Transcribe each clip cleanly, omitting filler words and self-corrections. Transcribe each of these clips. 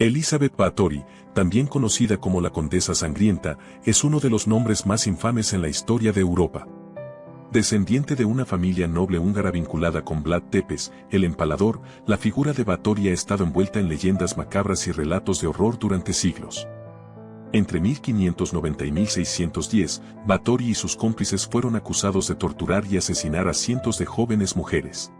Elizabeth Báthory, también conocida como la Condesa Sangrienta, es uno de los nombres más infames en la historia de Europa. Descendiente de una familia noble húngara vinculada con Vlad Tepes, el Empalador, la figura de Báthory ha estado envuelta en leyendas macabras y relatos de horror durante siglos. Entre 1590 y 1610, Báthory y sus cómplices fueron acusados de torturar y asesinar a cientos de jóvenes mujeres.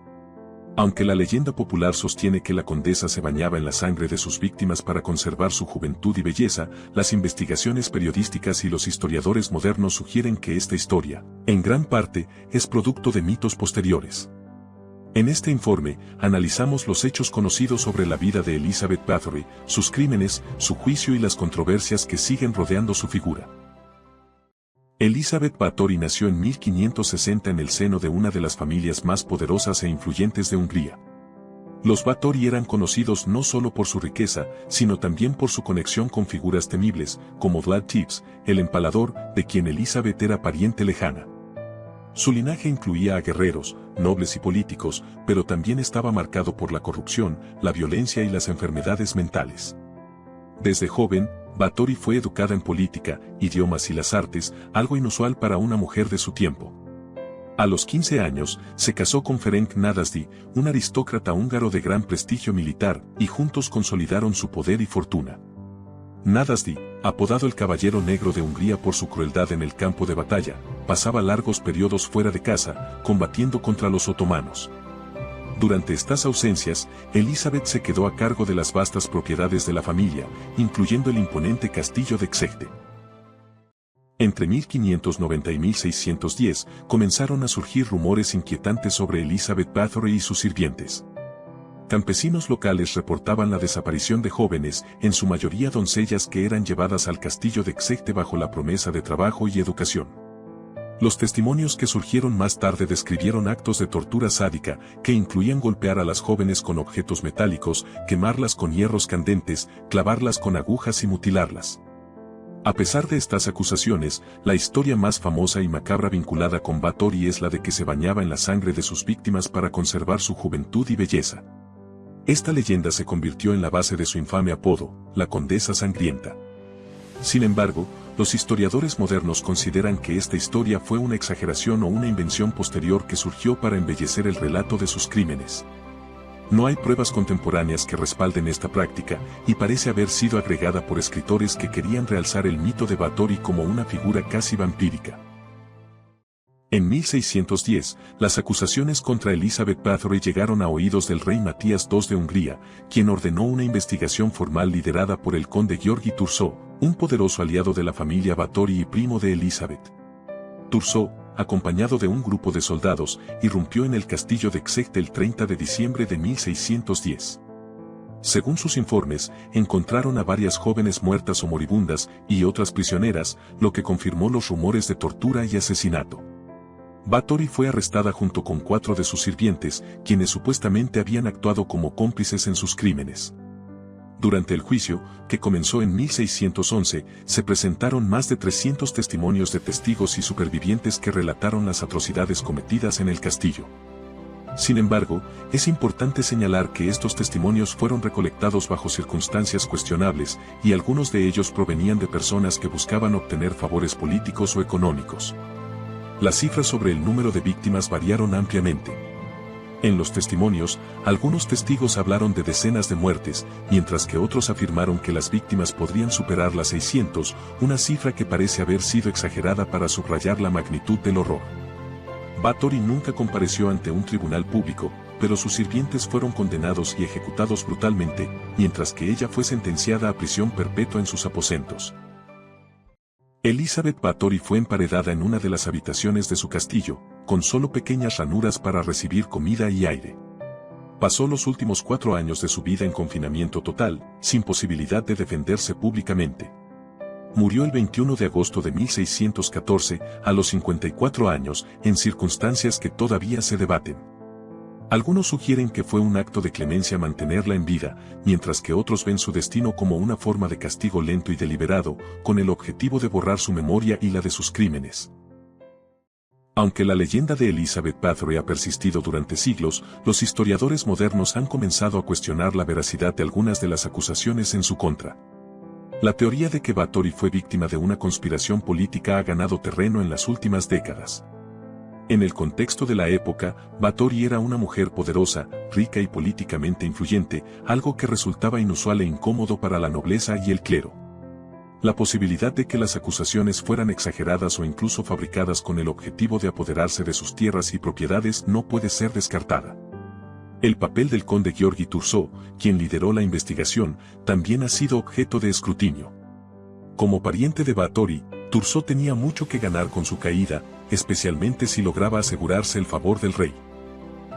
Aunque la leyenda popular sostiene que la condesa se bañaba en la sangre de sus víctimas para conservar su juventud y belleza, las investigaciones periodísticas y los historiadores modernos sugieren que esta historia, en gran parte, es producto de mitos posteriores. En este informe, analizamos los hechos conocidos sobre la vida de Elizabeth Báthory, sus crímenes, su juicio y las controversias que siguen rodeando su figura. Elizabeth Báthory nació en 1560 en el seno de una de las familias más poderosas e influyentes de Hungría. Los Báthory eran conocidos no solo por su riqueza, sino también por su conexión con figuras temibles, como Vlad Tepes, el Empalador, de quien Elizabeth era pariente lejana. Su linaje incluía a guerreros, nobles y políticos, pero también estaba marcado por la corrupción, la violencia y las enfermedades mentales. Desde joven, Báthory fue educada en política, idiomas y las artes, algo inusual para una mujer de su tiempo. A los 15 años, se casó con Ferenc Nadasdy, un aristócrata húngaro de gran prestigio militar, y juntos consolidaron su poder y fortuna. Nadasdy, apodado el Caballero Negro de Hungría por su crueldad en el campo de batalla, pasaba largos periodos fuera de casa, combatiendo contra los otomanos. Durante estas ausencias, Elizabeth se quedó a cargo de las vastas propiedades de la familia, incluyendo el imponente castillo de Exeter. Entre 1590 y 1610, comenzaron a surgir rumores inquietantes sobre Elizabeth Báthory y sus sirvientes. Campesinos locales reportaban la desaparición de jóvenes, en su mayoría doncellas que eran llevadas al castillo de Exeter bajo la promesa de trabajo y educación. Los testimonios que surgieron más tarde describieron actos de tortura sádica, que incluían golpear a las jóvenes con objetos metálicos, quemarlas con hierros candentes, clavarlas con agujas y mutilarlas. A pesar de estas acusaciones, la historia más famosa y macabra vinculada con Báthory es la de que se bañaba en la sangre de sus víctimas para conservar su juventud y belleza. Esta leyenda se convirtió en la base de su infame apodo, la Condesa Sangrienta. Sin embargo, los historiadores modernos consideran que esta historia fue una exageración o una invención posterior que surgió para embellecer el relato de sus crímenes. No hay pruebas contemporáneas que respalden esta práctica, y parece haber sido agregada por escritores que querían realzar el mito de Báthory como una figura casi vampírica. En 1610, las acusaciones contra Elizabeth Báthory llegaron a oídos del rey Matías II de Hungría, quien ordenó una investigación formal liderada por el conde György Thurzó, un poderoso aliado de la familia Báthory y primo de Elizabeth. Thurzó, acompañado de un grupo de soldados, irrumpió en el castillo de Exeter el 30 de diciembre de 1610. Según sus informes, encontraron a varias jóvenes muertas o moribundas y otras prisioneras, lo que confirmó los rumores de tortura y asesinato. Báthory fue arrestada junto con 4 de sus sirvientes, quienes supuestamente habían actuado como cómplices en sus crímenes. Durante el juicio, que comenzó en 1611, se presentaron más de 300 testimonios de testigos y supervivientes que relataron las atrocidades cometidas en el castillo. Sin embargo, es importante señalar que estos testimonios fueron recolectados bajo circunstancias cuestionables, y algunos de ellos provenían de personas que buscaban obtener favores políticos o económicos. Las cifras sobre el número de víctimas variaron ampliamente. En los testimonios, algunos testigos hablaron de decenas de muertes, mientras que otros afirmaron que las víctimas podrían superar las 600, una cifra que parece haber sido exagerada para subrayar la magnitud del horror. Báthory nunca compareció ante un tribunal público, pero sus sirvientes fueron condenados y ejecutados brutalmente, mientras que ella fue sentenciada a prisión perpetua en sus aposentos. Elizabeth Báthory fue emparedada en una de las habitaciones de su castillo, con solo pequeñas ranuras para recibir comida y aire. Pasó los últimos 4 años de su vida en confinamiento total, sin posibilidad de defenderse públicamente. Murió el 21 de agosto de 1614, a los 54 años, en circunstancias que todavía se debaten. Algunos sugieren que fue un acto de clemencia mantenerla en vida, mientras que otros ven su destino como una forma de castigo lento y deliberado, con el objetivo de borrar su memoria y la de sus crímenes. Aunque la leyenda de Elizabeth Bathory ha persistido durante siglos, los historiadores modernos han comenzado a cuestionar la veracidad de algunas de las acusaciones en su contra. La teoría de que Bathory fue víctima de una conspiración política ha ganado terreno en las últimas décadas. En el contexto de la época, Bathory era una mujer poderosa, rica y políticamente influyente, algo que resultaba inusual e incómodo para la nobleza y el clero. La posibilidad de que las acusaciones fueran exageradas o incluso fabricadas con el objetivo de apoderarse de sus tierras y propiedades no puede ser descartada. El papel del conde Georgi Thurzo, quien lideró la investigación, también ha sido objeto de escrutinio. Como pariente de Bathory, Thurzo tenía mucho que ganar con su caída, especialmente si lograba asegurarse el favor del rey.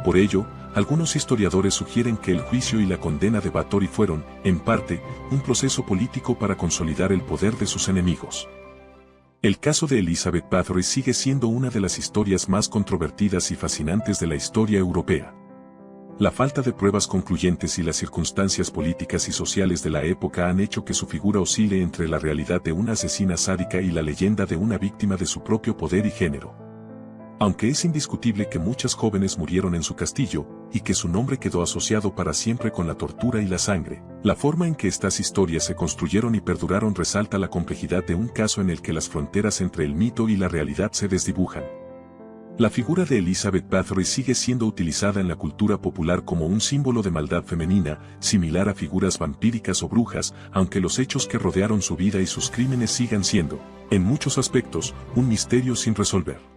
Por ello, algunos historiadores sugieren que el juicio y la condena de Bathory fueron, en parte, un proceso político para consolidar el poder de sus enemigos. El caso de Elizabeth Bathory sigue siendo una de las historias más controvertidas y fascinantes de la historia europea. La falta de pruebas concluyentes y las circunstancias políticas y sociales de la época han hecho que su figura oscile entre la realidad de una asesina sádica y la leyenda de una víctima de su propio poder y género. Aunque es indiscutible que muchas jóvenes murieron en su castillo, y que su nombre quedó asociado para siempre con la tortura y la sangre, la forma en que estas historias se construyeron y perduraron resalta la complejidad de un caso en el que las fronteras entre el mito y la realidad se desdibujan. La figura de Elizabeth Bathory sigue siendo utilizada en la cultura popular como un símbolo de maldad femenina, similar a figuras vampíricas o brujas, aunque los hechos que rodearon su vida y sus crímenes sigan siendo, en muchos aspectos, un misterio sin resolver.